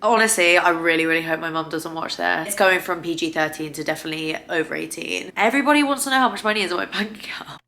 Honestly, I really hope my mum doesn't watch this. It's going from PG-13 to definitely over 18. Everybody wants to know how much money is in my bank account.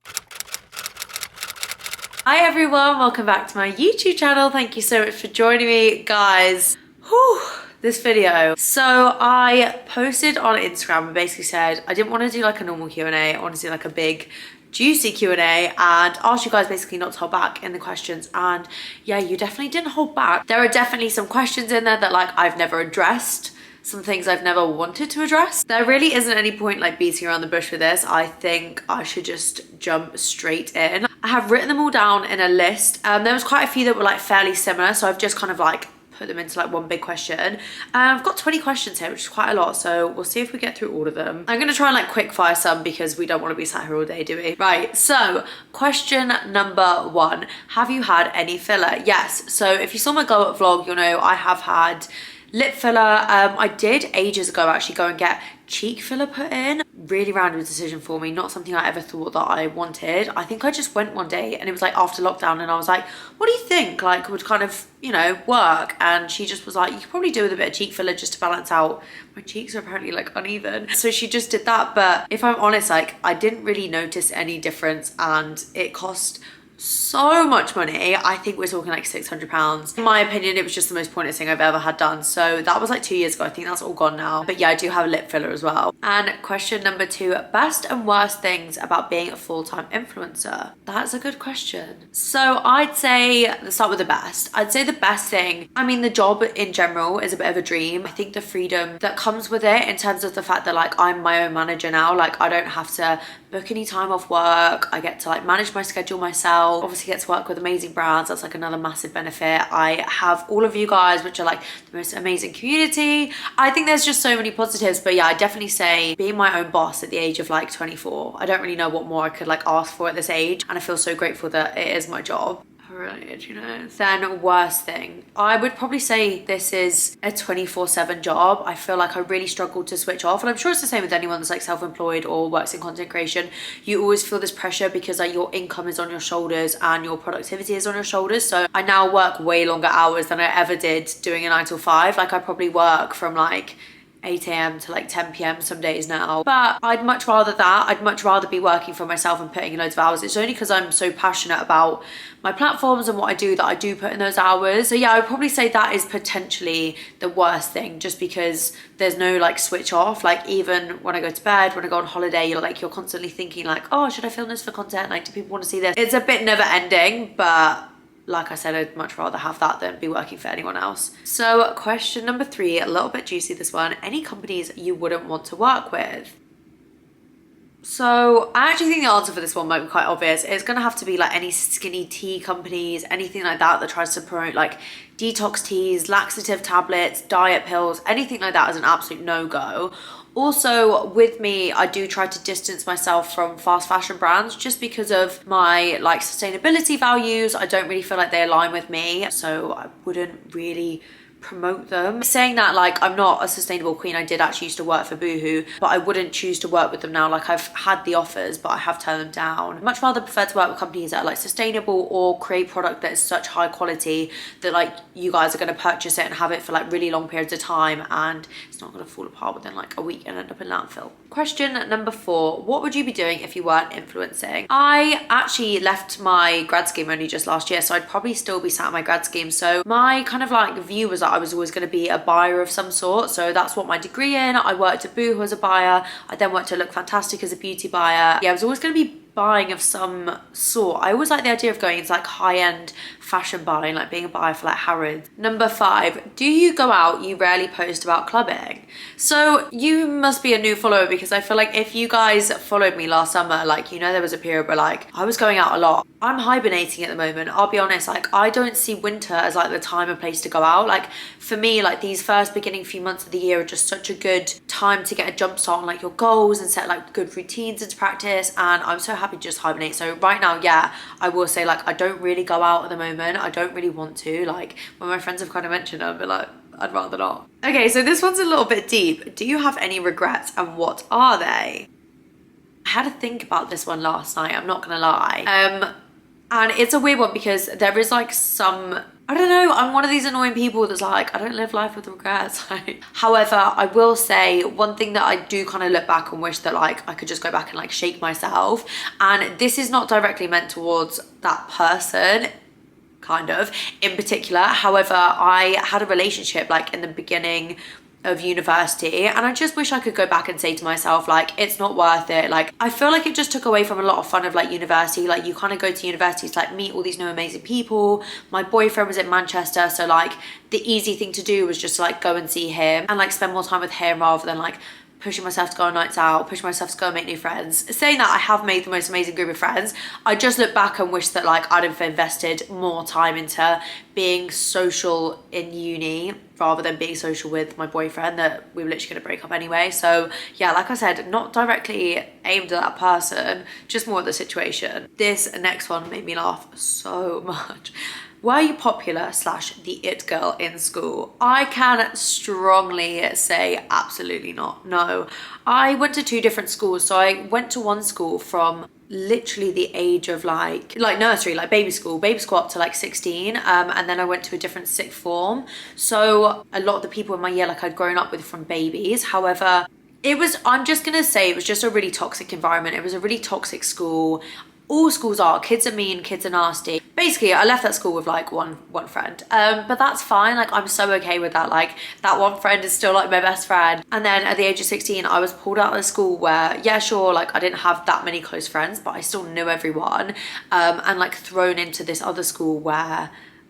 Hi everyone, welcome back to my YouTube channel. Thank you so much for joining me, guys. Whew, this video. So I posted on Instagram and basically said I didn't want to do like a normal Q&A. I want to do like a big juicy Q&A and asked you guys basically not to hold back in the questions, and yeah, you definitely didn't hold back. There are definitely some questions in there that like I've never addressed, some things I've never wanted to address. There really isn't any point like beating around the bush with this. I think I should just jump straight in. I have written them all down in a list. There was quite a few that were like fairly similar, so I've just kind of like put them into like one big question. I've got 20 questions here, which is quite a lot, so we'll see if we get through all of them. I'm gonna try and like quick fire some because we don't want to be sat here all day, do we? Right, so question number 1, have you had any filler? Yes, so if you saw my glow up vlog, you'll know I have had lip filler. I did ages ago actually go and get cheek filler put in. Really random decision for me, not something I ever thought that I wanted. I think I just went one day and it was like after lockdown and I was like, what do you think like would kind of, you know, work? And she just was like, you could probably do with a bit of cheek filler just to balance out. My cheeks are apparently like uneven, so she just did that. But if I'm honest, like I didn't really notice any difference and it cost so much money. I think we're talking like £600. In my opinion, it was just the most pointless thing I've ever had done. So that was like 2 years ago. I think that's all gone now. But yeah, I do have a lip filler as well. And question number 2, best and worst things about being a full-time influencer. That's a good question. So I'd say, let's start with the best. I'd say the best thing, I mean, the job in general is a bit of a dream. I think the freedom that comes with it in terms of the fact that like I'm my own manager now, like I don't have to book any time off work. I get to like manage my schedule myself. Obviously get to work with amazing brands. That's like another massive benefit. I have all of you guys, which are like the most amazing community. I think there's just so many positives. But yeah, I definitely say being my own boss at the age of like 24. I don't really know what more I could like ask for at this age. And I feel so grateful that it is my job. Brilliant, you know. Then worst thing, I would probably say this is a 24/7 job. I feel like I really struggled to switch off, and I'm sure it's the same with anyone that's like self-employed or works in content creation. You always feel this pressure because like your income is on your shoulders and your productivity is on your shoulders. So I now work way longer hours than I ever did doing a 9 to 5. Like I probably work from like 8 a.m. to like 10 p.m. some days now. But I'd much rather that. I'd much rather be working for myself and putting in loads of hours. It's only because I'm so passionate about my platforms and what I do that I do put in those hours. So yeah, I would probably say that is potentially the worst thing, just because there's no like switch off. Like even when I go to bed, when I go on holiday, you're constantly thinking like, oh, should I film this for content? Like, do people want to see this? It's a bit never ending, but like I said, I'd much rather have that than be working for anyone else. So question number 3, a little bit juicy this one. Any companies you wouldn't want to work with? So I actually think the answer for this one might be quite obvious. It's gonna have to be like any skinny tea companies, anything like that that tries to promote like detox teas, laxative tablets, diet pills, anything like that is an absolute no-go. Also with me, I do try to distance myself from fast fashion brands just because of my like sustainability values. I don't really feel like they align with me, so I wouldn't really promote them. Saying that, like I'm not a sustainable queen. I did actually used to work for Boohoo, but I wouldn't choose to work with them now. Like I've had the offers, but I have turned them down. I'd much rather prefer to work with companies that are like sustainable or create product that is such high quality that like you guys are going to purchase it and have it for like really long periods of time and it's not going to fall apart within like a week and end up in landfill. Question number 4, what would you be doing if you weren't influencing? I actually left my grad scheme only just last year, so I'd probably still be sat at my grad scheme. So my kind of like view was that I was always going to be a buyer of some sort. So that's what my degree in. I worked at Boohoo as a buyer. I then worked at Look Fantastic as a beauty buyer. Yeah, I was always going to be buying of some sort. I always like the idea of going into like high-end fashion buying, like being a buyer for like Harrods. Number 5, do you go out? You rarely post about clubbing. So you must be a new follower, because I feel like if you guys followed me last summer, like, you know, there was a period where like I was going out a lot. I'm hibernating at the moment. I'll be honest, like I don't see winter as like the time and place to go out. Like for me, like these first beginning few months of the year are just such a good time to get a jump start on like your goals and set like good routines into practice, and I'm so happy to just hibernate. So right now, yeah, I will say like I don't really go out at the moment. I don't really want to. Like when my friends have kind of mentioned it, I'll be like, I'd rather not. Okay, so this one's a little bit deep. Do you have any regrets, and what are they? I had to think about this one last night, I'm not gonna lie. And it's a weird one because there is like some, I don't know, I'm one of these annoying people that's like, I don't live life with regrets. However, I will say one thing that I do kind of look back and wish that like I could just go back and like shake myself, and this is not directly meant towards that person, kind of in particular. However, I had a relationship like in the beginning of university, and I just wish I could go back and say to myself like, it's not worth it. Like, I feel like it just took away from a lot of fun of like university. Like, you kind of go to university to like meet all these new amazing people. My boyfriend was in Manchester, so like the easy thing to do was just to, like, go and see him and like spend more time with him rather than like pushing myself to go on nights out, pushing myself to go and make new friends. Saying that, I have made the most amazing group of friends. I just look back and wish that like I'd have invested more time into being social in uni rather than being social with my boyfriend that we were literally gonna break up anyway. So yeah, like I said, not directly aimed at that person, just more at the situation. This next one made me laugh so much. Were you popular / the it girl in school? I can strongly say absolutely not. No. I went to 2 different schools. So I went to one school from literally the age of like nursery, like baby school up to like 16. And then I went to a different sixth form. So a lot of the people in my year like I'd grown up with from babies. However, I'm just gonna say it was just a really toxic environment. It was a really toxic school. All schools are. Kids are mean, kids are nasty. Basically, I left that school with like one friend. But that's fine. Like, I'm so okay with that. Like, that one friend is still like my best friend. And then at the age of 16, I was pulled out of the school where, yeah, sure, like I didn't have that many close friends, but I still knew everyone. And like thrown into this other school where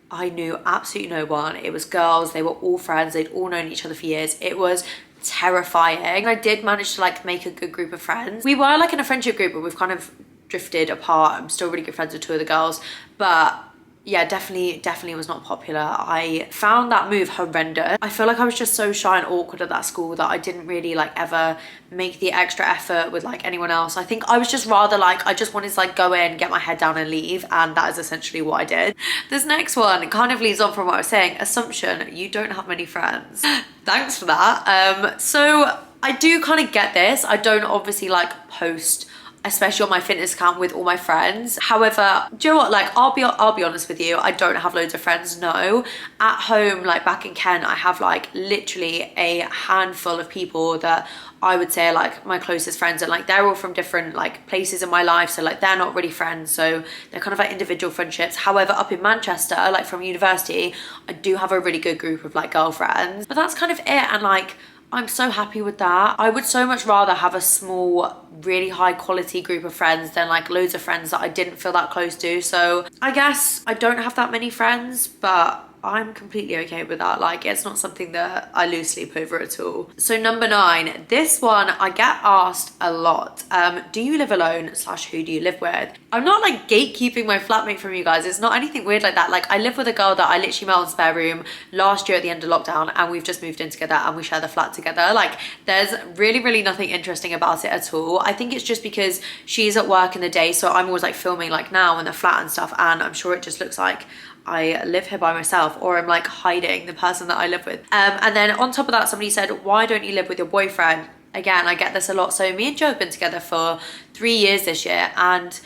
I knew absolutely no one. It was girls. They were all friends. They'd all known each other for years. It was terrifying. I did manage to like make a good group of friends. We were like in a friendship group, but we've kind of drifted apart. I'm still really good friends with 2 of the girls, but yeah, definitely was not popular. I found that move horrendous. I feel like I was just so shy and awkward at that school that I didn't really like ever make the extra effort with like anyone else. I think I was just rather like, I just wanted to like go in, get my head down and leave, and that is essentially what I did. This next one kind of leads on from what I was saying. Assumption, you don't have many friends. Thanks for that. So I do kind of get this. I don't obviously like post, especially on my fitness account, with all my friends. However, do you know what, like I'll be honest with you, I don't have loads of friends. No. At home, like back in Kent, I have like literally a handful of people that I would say are like my closest friends, and like they're all from different like places in my life, so like they're not really friends, so they're kind of like individual friendships. However, up in Manchester, like from university, I do have a really good group of like girlfriends, but that's kind of it. And like I'm so happy with that. I would so much rather have a small, really high quality group of friends than like loads of friends that I didn't feel that close to. So I guess I don't have that many friends, but I'm completely okay with that. Like, it's not something that I lose sleep over at all. So number 9, this one I get asked a lot. Do you live alone / who do you live with? I'm not like gatekeeping my flatmate from you guys. It's not anything weird like that. Like, I live with a girl that I literally met on spare room last year at the end of lockdown, and we've just moved in together and we share the flat together. Like, there's really nothing interesting about it at all. I think it's just because she's at work in the day, so I'm always like filming like now in the flat and stuff, and I'm sure it just looks like I live here by myself, or I'm like hiding the person that I live with. And then on top of that, somebody said, why don't you live with your boyfriend? Again, I get this a lot. So me and Joe have been together for 3 years this year, and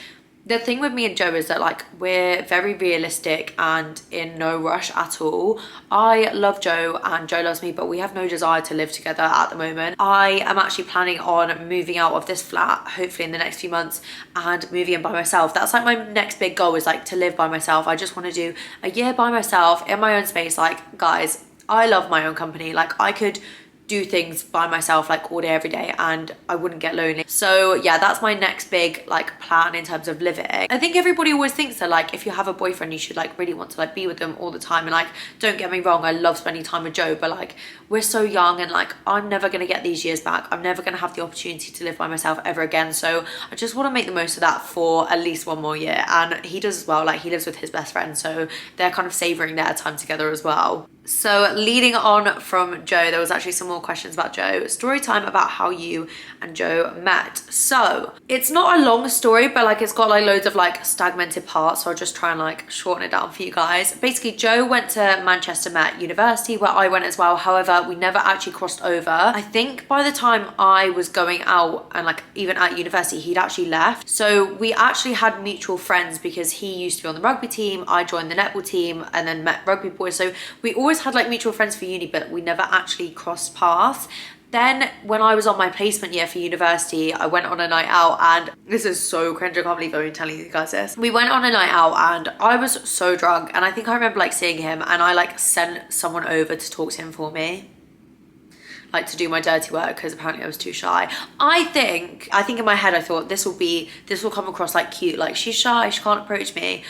the thing with me and Joe is that like we're very realistic and in no rush at all. I love Joe and Joe loves me, but we have no desire to live together at the moment. I am actually planning on moving out of this flat hopefully in the next few months and moving in by myself. That's like my next big goal, is like to live by myself. I just want to do a year by myself in my own space. Like, guys, I love my own company. Like, I could do things by myself like all day every day and I wouldn't get lonely. So yeah, that's my next big like plan in terms of living. I think everybody always thinks that like if you have a boyfriend you should like really want to like be with them all the time, and like don't get me wrong, I love spending time with Joe, but like we're so young and like I'm never gonna get these years back. I'm never gonna have the opportunity to live by myself ever again, so I just want to make the most of that for at least 1 more year. And he does as well. Like, he lives with his best friend, so they're kind of savoring their time together as well. So leading on from Joe, there was actually some more questions about Joe. Story time about how you and Joe met. So it's not a long story, but like it's got like loads of like segmented parts. So I'll just try and like shorten it down for you guys. Basically, Joe went to Manchester Met University where I went as well. However, we never actually crossed over. I think by the time I was going out and like even at university, he'd actually left. So we actually had mutual friends because he used to be on the rugby team. I joined the netball team and then met rugby boys. So we always had like mutual friends for uni, but we never actually crossed paths. Then when I was on my placement year for university, I went on a night out, and this is so cringe, I can't believe I'm telling you guys this. We went on a night out and I was so drunk, and I think I remember like seeing him and I like sent someone over to talk to him for me, like to do my dirty work, because apparently I was too shy. I think in my head I thought this will come across like cute, like she's shy, she can't approach me,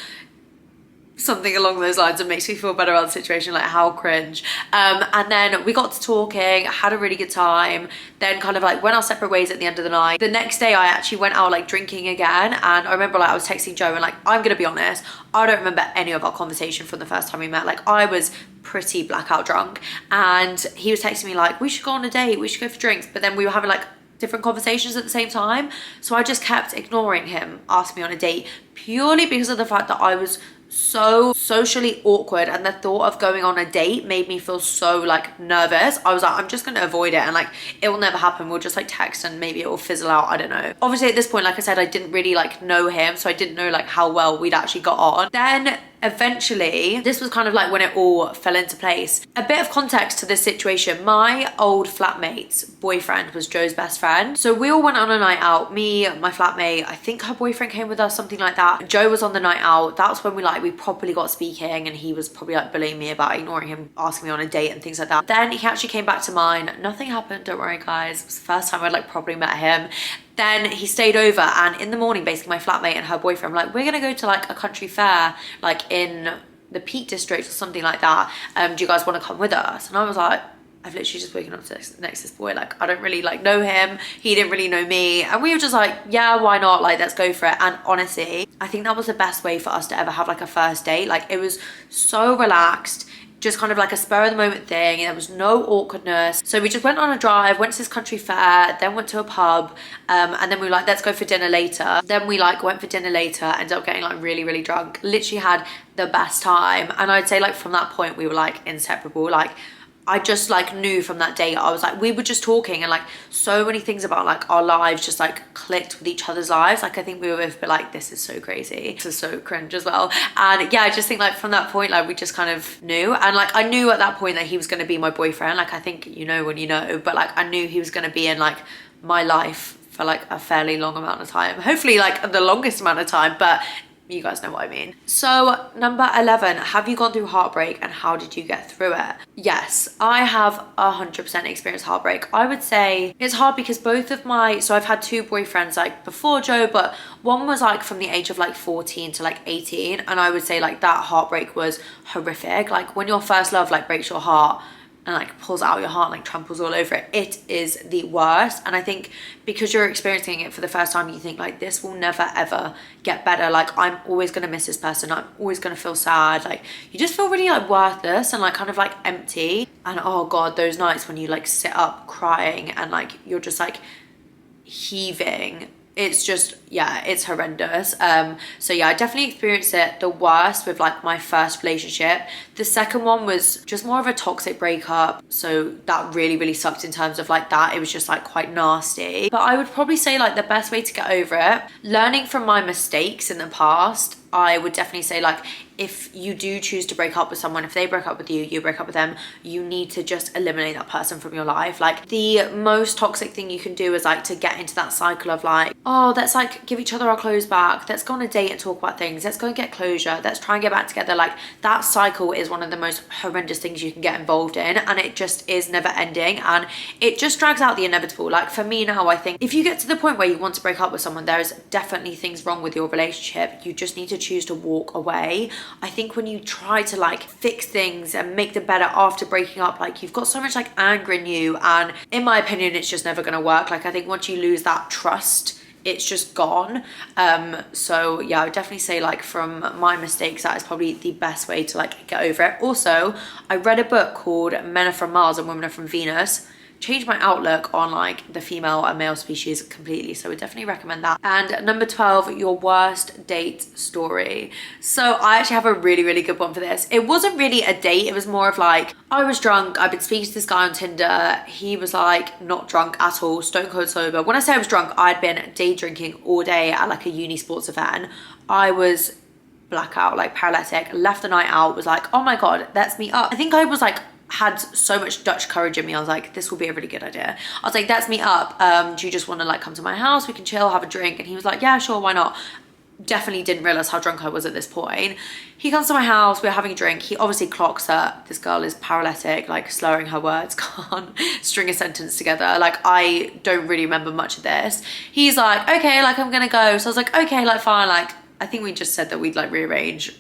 something along those lines. It makes me feel better about the situation, like how cringe. And then we got to talking, had a really good time, then kind of like went our separate ways at the end of the night. The next day I actually went out like drinking again, and I remember like I was texting Joe and like, I'm gonna be honest, I don't remember any of our conversation from the first time we met. Like I was pretty blackout drunk, and he was texting me like, we should go on a date, we should go for drinks, but then we were having like different conversations at the same time. So I just kept ignoring him asking me on a date, purely because of the fact that I was so socially awkward, and the thought of going on a date made me feel so like nervous. I was like, I'm just gonna avoid it, and like it will never happen, we'll just like text and maybe it will fizzle out, I don't know. Obviously at this point, like I said, I didn't really like know him, so I didn't know like how well we'd actually got on. Then eventually, this was kind of like when it all fell into place. A bit of context to this situation: my old flatmate's boyfriend was Joe's best friend. So we all went on a night out, me, my flatmate, I think her boyfriend came with us, something like that. Joe was on the night out. That's when we properly got speaking, and he was probably like bullying me about ignoring him, asking me on a date and things like that. Then he actually came back to mine. Nothing happened, don't worry guys. It was the first time I'd like properly met him. Then he stayed over, and in the morning, basically my flatmate and her boyfriend were like, we're gonna go to like a country fair, like in the Peak District or something like that. Do you guys want to come with us? And I was like, I've literally just woken up next to this boy, like I don't really like know him, he didn't really know me, and we were just like, yeah, why not, like let's go for it. And honestly, I think that was the best way for us to ever have like a first date. Like it was so relaxed, just kind of like a spur of the moment thing. There was no awkwardness. So we just went on a drive, went to this country fair, then went to a pub, and then we were like, let's go for dinner later. Then we like went for dinner later, ended up getting like really, really drunk, literally had the best time. And I'd say like from that point we were like inseparable. Like I just like knew from that day, I was like, we were just talking, and like so many things about like our lives just like clicked with each other's lives. Like I think we were both like, this is so crazy, this is so cringe as well. And yeah, I just think like from that point, like we just kind of knew. And like I knew at that point that he was going to be my boyfriend. Like I think you know when you know, but like I knew he was going to be in like my life for like a fairly long amount of time, hopefully like the longest amount of time, but you guys know what I mean. So number 11, have you gone through heartbreak and how did you get through it? Yes, I have 100% experienced heartbreak. I would say it's hard because both of so I've had two boyfriends like before Joe, but one was like from the age of like 14 to like 18, and I would say like that heartbreak was horrific. Like when your first love like breaks your heart and like pulls out your heart, like tramples all over it, it is the worst. And I think because you're experiencing it for the first time, you think like this will never ever get better, like I'm always gonna miss this person, I'm always gonna feel sad, like you just feel really like worthless and like kind of like empty. And oh god, those nights when you like sit up crying and like you're just like heaving, it's just, yeah, it's horrendous. So yeah, I definitely experienced it the worst with like my first relationship. The second one was just more of a toxic breakup, so that really, really sucked in terms of like that. It was just like quite nasty. But I would probably say like the best way to get over it, learning from my mistakes in the past, I would definitely say like if you do choose to break up with someone, if they break up with you, you break up with them, you need to just eliminate that person from your life. Like the most toxic thing you can do is like to get into that cycle of like, oh, let's like give each other our clothes back, let's go on a date and talk about things, let's go and get closure, let's try and get back together. Like that cycle is one of the most horrendous things you can get involved in, and it just is never ending, and it just drags out the inevitable. Like for me now, I think if you get to the point where you want to break up with someone, there's definitely things wrong with your relationship. You just need to choose to walk away. I think when you try to like fix things and make them better after breaking up, like you've got so much like anger in you, and in my opinion it's just never going to work. Like I think once you lose that trust it's just gone. So yeah, I would definitely say like from my mistakes, that is probably the best way to like get over it. Also, I read a book called Men Are From Mars and Women Are From Venus. Changed my outlook on like the female and male species completely, so I would definitely recommend that. And number 12, your worst date story. So I actually have a really good one for this. It wasn't really a date, it was more of like, I was drunk, I've been speaking to this guy on Tinder, he was like not drunk at all, stone cold sober. When I say I was drunk, I'd been day drinking all day at like a uni sports event. I was blackout, like paralytic, left the night out, was like, oh my god, let's meet up. I think I was like, had so much Dutch courage in me. I was like, this will be a really good idea. I was like, let's meet up. Do you just want to like come to my house? We can chill, have a drink. And he was like, yeah, sure, why not? Definitely didn't realize how drunk I was at this point. He comes to my house, we're having a drink. He obviously clocks that this girl is paralytic, like slurring her words, can't string a sentence together. Like, I don't really remember much of this. He's like, okay, like I'm gonna go. So I was like, okay, like fine. Like, I think we just said that we'd like rearrange.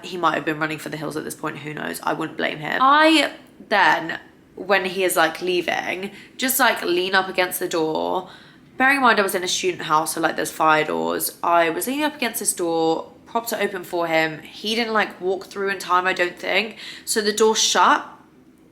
He might have been running for the hills at this point, who knows? I wouldn't blame him. I then, when he is like leaving, just like lean up against the door. Bearing in mind I was in a student house, so like there's fire doors. I was leaning up against this door, propped it open for him. He didn't like walk through in time, I don't think. So the door shut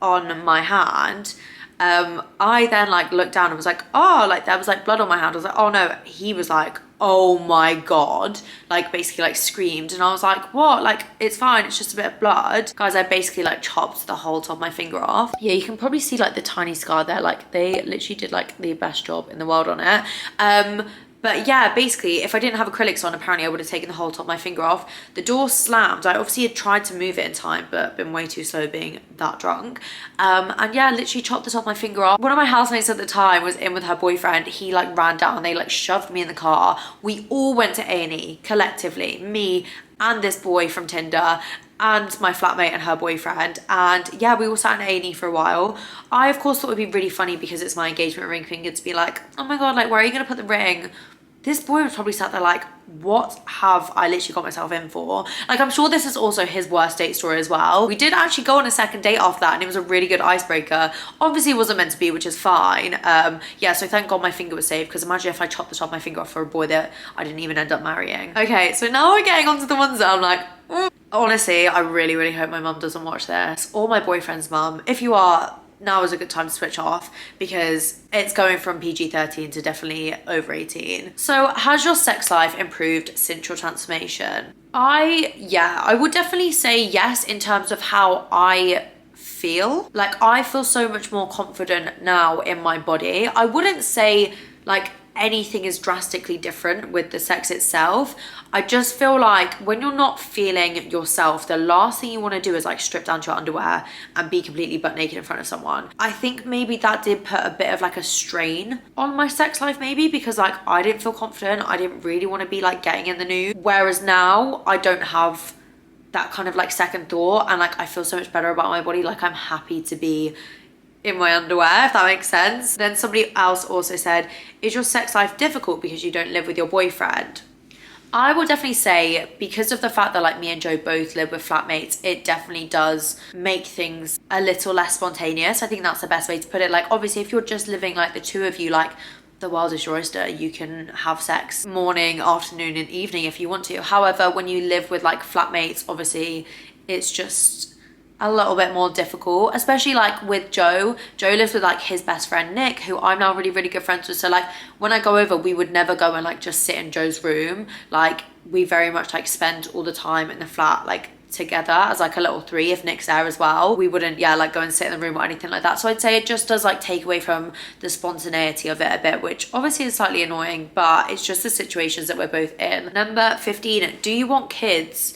on my hand. I then like looked down and was like, oh, like there was like blood on my hand. I was like, oh no. He was like, oh my god, like basically like screamed, and I was like, what? Like, it's fine, it's just a bit of blood. Guys, I basically like chopped the whole top of my finger off. Yeah, you can probably see like the tiny scar there. Like they literally did like the best job in the world on it. But yeah, basically, if I didn't have acrylics on, apparently I would have taken the whole top of my finger off. The door slammed. I obviously had tried to move it in time, but been way too slow being that drunk. And yeah, literally chopped the top of my finger off. One of my housemates at the time was in with her boyfriend. He like ran down, they like shoved me in the car. We all went to A&E collectively, me and this boy from Tinder, and my flatmate and her boyfriend. And yeah, we all sat in A&E for a while. I of course thought it would be really funny because it's my engagement ring finger to be like, oh my god, like where are you gonna put the ring? This boy was probably sat there like, what have I literally got myself in for? Like, I'm sure this is also his worst date story as well. We did actually go on a second date after that, and it was a really good icebreaker. Obviously it wasn't meant to be, which is fine. Yeah, so thank god my finger was saved, because imagine if I chopped the top of my finger off for a boy that I didn't even end up marrying. Okay, so now we're getting onto the ones that I'm like, honestly, I really hope my mum doesn't watch this, or my boyfriend's mum. If you are, now is a good time to switch off, because it's going from PG-13 to definitely over 18. So has your sex life improved since your transformation? I would definitely say yes, in terms of how I feel. Like, I feel so much more confident now in my body. I wouldn't say like anything is drastically different with the sex itself. I just feel like when you're not feeling yourself, the last thing you want to do is like strip down to your underwear and be completely butt naked in front of someone. I think maybe that did put a bit of like a strain on my sex life, maybe because like I didn't feel confident. I didn't really want to be like getting in the nude. Whereas now I don't have that kind of like second thought, and like I feel so much better about my body. Like I'm happy to be in my underwear, if that makes sense. Then somebody else also said, is your sex life difficult because you don't live with your boyfriend? I will definitely say, because of the fact that like me and Joe both live with flatmates, it definitely does make things a little less spontaneous. I think that's the best way to put it. Like, obviously if you're just living like the two of you, like the world is your oyster. You can have sex morning, afternoon and evening if you want to. However, when you live with like flatmates, obviously it's just a little bit more difficult, especially like with Joe. Joe lives with like his best friend Nick, who I'm now really good friends with. So like when I go over, we would never go and like just sit in Joe's room. Like we very much like spend all the time in the flat like together as like a little three. If Nick's there as well, we wouldn't like go and sit in the room or anything like that. So I'd say it just does like take away from the spontaneity of it a bit, which obviously is slightly annoying, but it's just the situations that we're both in. Number 15, do you want kids?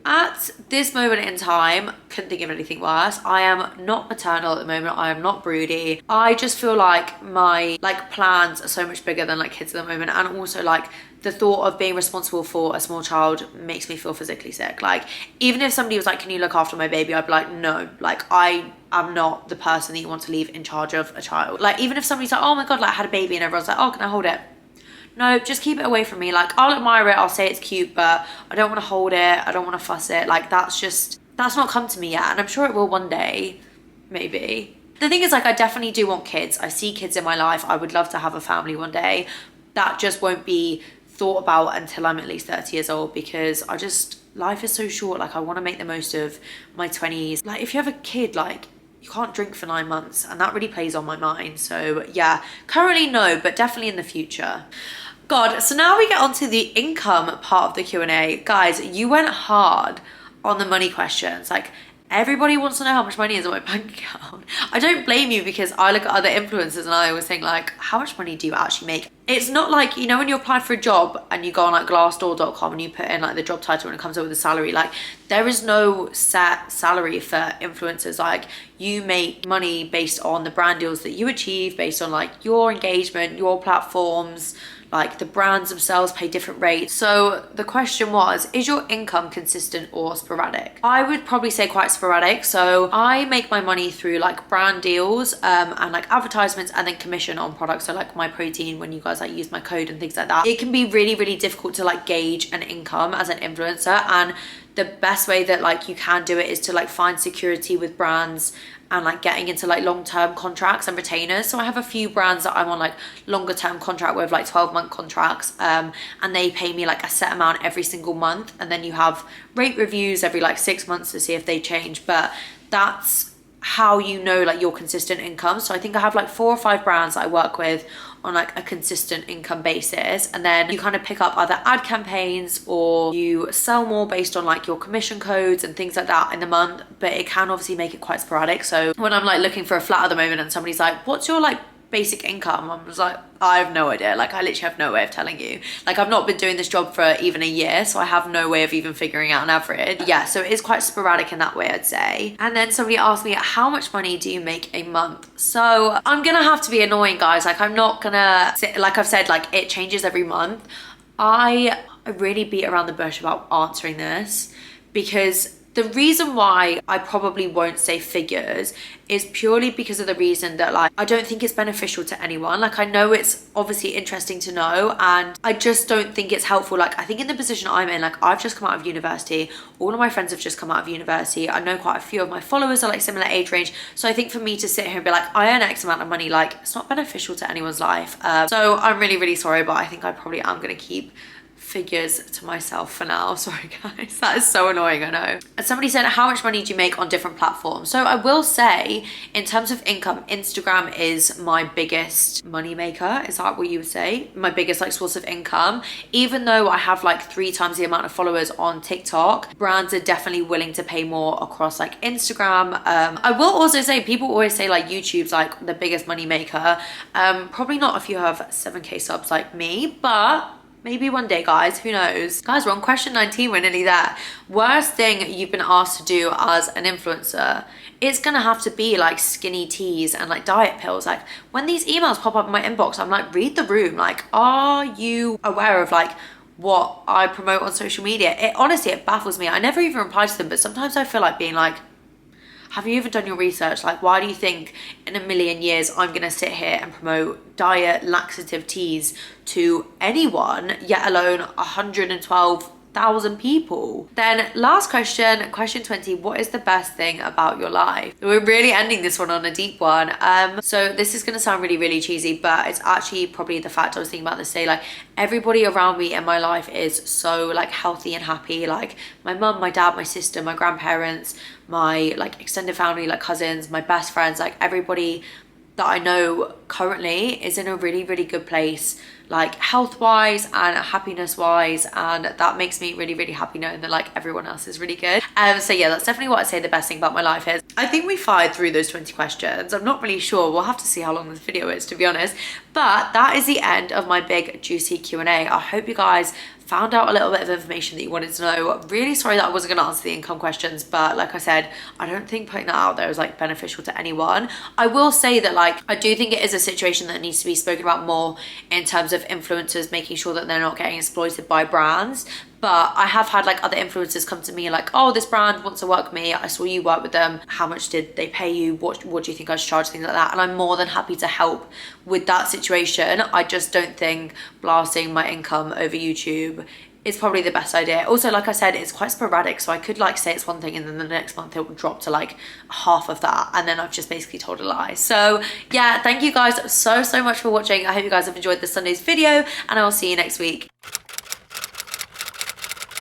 At this moment in time, couldn't think of anything worse. I am not maternal at the moment. I am not broody. I just feel like my like plans are so much bigger than like kids at the moment. And also like the thought of being responsible for a small child makes me feel physically sick. Like even if somebody was like, can you look after my baby? I'd be like, no, like I am not the person that you want to leave in charge of a child. Like even if somebody's like, oh my God, like I had a baby, and everyone's like, oh, can I hold it? No, just keep it away from me. Like I'll admire it, I'll say it's cute, but I don't want to hold it, I don't want to fuss it. Like that's not come to me yet, and I'm sure it will one day, maybe. The thing is, like, I definitely do want kids. I see kids in my life. I would love to have a family one day, that just won't be thought about until I'm at least 30 years old, because life is so short. Like, I want to make the most of my 20s. Like, if you have a kid, like, you can't drink for 9 months, and that really plays on my mind. So yeah, currently no, but definitely in the future. God, so now we get onto the income part of the Q&A. Guys, you went hard on the money questions. Like, everybody wants to know how much money is in my bank account. I don't blame you, because I look at other influencers and I always think, like, how much money do you actually make? It's not like, you know, when you apply for a job and you go on like glassdoor.com and you put in like the job title and it comes up with a salary, like, there is no set salary for influencers. Like, you make money based on the brand deals that you achieve, based on like your engagement, your platforms. Like, the brands themselves pay different rates. So the question was, is your income consistent or sporadic? I would probably say quite sporadic. So I make my money through like brand deals and like advertisements, and then commission on products. So like my protein, when you guys like use my code and things like that. It can be really, really difficult to like gauge an income as an influencer, and the best way that like you can do it is to like find security with brands and like getting into like long-term contracts and retainers. So I have a few brands that I'm on like longer term contract with, like 12-month contracts, and they pay me like a set amount every single month, and then you have rate reviews every like 6 months to see if they change. But that's how you know like your consistent income. So I think I have like 4 or 5 brands that I work with on like a consistent income basis, and then you kind of pick up other ad campaigns, or you sell more based on like your commission codes and things like that in the month. But it can obviously make it quite sporadic. So when I'm like looking for a flat at the moment and somebody's like, what's your like basic income, I was like, I have no idea. Like, I literally have no way of telling you. Like, I've not been doing this job for even a year, so I have no way of even figuring out an average. Yeah, so it is quite sporadic in that way, I'd say. And then somebody asked me, how much money do you make a month? So I'm gonna have to be annoying, guys. Like, I'm not gonna sit, like I've said, like, it changes every month. I really beat around the bush about answering this, because the reason why I probably won't say figures is purely because of the reason that, like, I don't think it's beneficial to anyone. Like, I know it's obviously interesting to know, and I just don't think it's helpful. Like, I think in the position I'm in, like, I've just come out of university. All of my friends have just come out of university. I know quite a few of my followers are like similar age range. So I think for me to sit here and be like, I earn X amount of money, like, it's not beneficial to anyone's life. So I'm really, really sorry, but I think I probably am gonna keep figures to myself for now. Sorry guys, that is so annoying, I know. And somebody said, how much money do you make on different platforms? So I will say, in terms of income, Instagram is my biggest money maker. Is that what you would say? My biggest like source of income. Even though I have like 3 times the amount of followers on TikTok, brands are definitely willing to pay more across like Instagram. I will also say, people always say like YouTube's like the biggest money maker. Probably not if you have 7K subs like me, but maybe one day, guys, who knows? Guys, we're on question 19, we're nearly there. Worst thing you've been asked to do as an influencer? It's gonna have to be like skinny teas and like diet pills. Like, when these emails pop up in my inbox, I'm like, read the room. Like, are you aware of like what I promote on social media? Honestly, it baffles me. I never even reply to them, but sometimes I feel like being like, have you even done your research? Like, why do you think in a million years I'm gonna sit here and promote diet laxative teas to anyone, yet alone 112,000 people? Then last question, question 20, what is the best thing about your life? We're really ending this one on a deep one. So this is gonna sound really, really cheesy, but it's actually probably the fact I was thinking about this day. Like, everybody around me in my life is so like healthy and happy. Like, my mum, my dad, my sister, my grandparents, my like extended family, like cousins, my best friends, like everybody that I know currently is in a really, really good place, like health wise and happiness wise, and that makes me really, really happy knowing that like everyone else is really good. So yeah, that's definitely what I'd say the best thing about my life is. I think we fired through those 20 questions. I'm not really sure, we'll have to see how long this video is, to be honest. But that is the end of my big juicy Q&A. I hope you guys found out a little bit of information that you wanted to know. Really sorry that I wasn't gonna answer the income questions, but like I said, I don't think putting that out there is like beneficial to anyone. I will say that like, I do think it is a situation that needs to be spoken about more in terms of influencers making sure that they're not getting exploited by brands. But I have had like other influencers come to me like, oh, this brand wants to work with me. I saw you work with them. How much did they pay you? What do you think I should charge? Things like that. And I'm more than happy to help with that situation. I just don't think blasting my income over YouTube it's probably the best idea. Also, like I said, it's quite sporadic, so I could like say it's one thing and then the next month it would drop to like half of that, and then I've just basically told a lie. So yeah, thank you guys so much for watching. I hope you guys have enjoyed this Sunday's video, and I will see you next week.